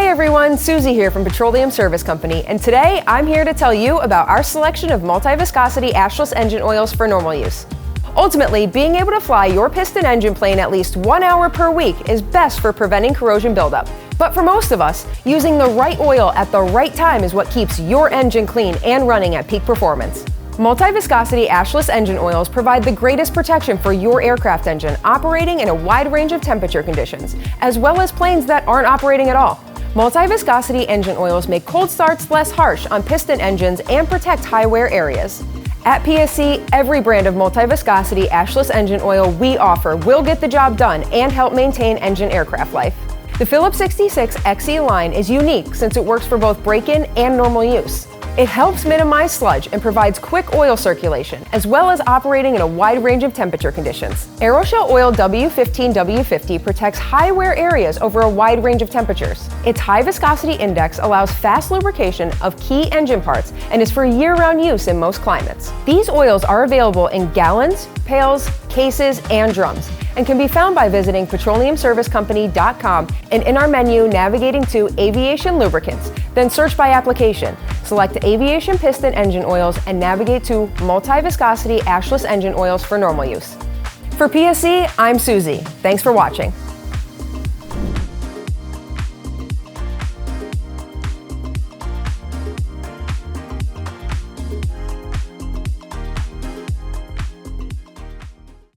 everyone, Susie here from Petroleum Service Company, and today I'm here to tell you about our selection of multi-viscosity ashless engine oils for normal use. Ultimately, being able to fly your piston engine plane at least 1 hour per week is best for preventing corrosion buildup. But for most of us, using the right oil at the right time is what keeps your engine clean and running at peak performance. Multi-viscosity ashless engine oils provide the greatest protection for your aircraft engine operating in a wide range of temperature conditions, as well as planes that aren't operating at all. Multi-viscosity engine oils make cold starts less harsh on piston engines and protect high wear areas. At PSC, every brand of multi-viscosity ashless engine oil we offer will get the job done and help maintain engine aircraft life. The Phillips 66 XE line is unique since it works for both break-in and normal use. It helps minimize sludge and provides quick oil circulation, as well as operating in a wide range of temperature conditions. AeroShell Oil W15W50 protects high wear areas over a wide range of temperatures. Its high viscosity index allows fast lubrication of key engine parts and is for year-round use in most climates. These oils are available in gallons, pails, cases, and drums, and can be found by visiting petroleumservicecompany.com and in our menu navigating to Aviation lubricants, then search by application. Select Aviation piston engine oils and navigate to multi-viscosity ashless engine oils for normal use. For PSC, I'm Susie. Thanks for watching.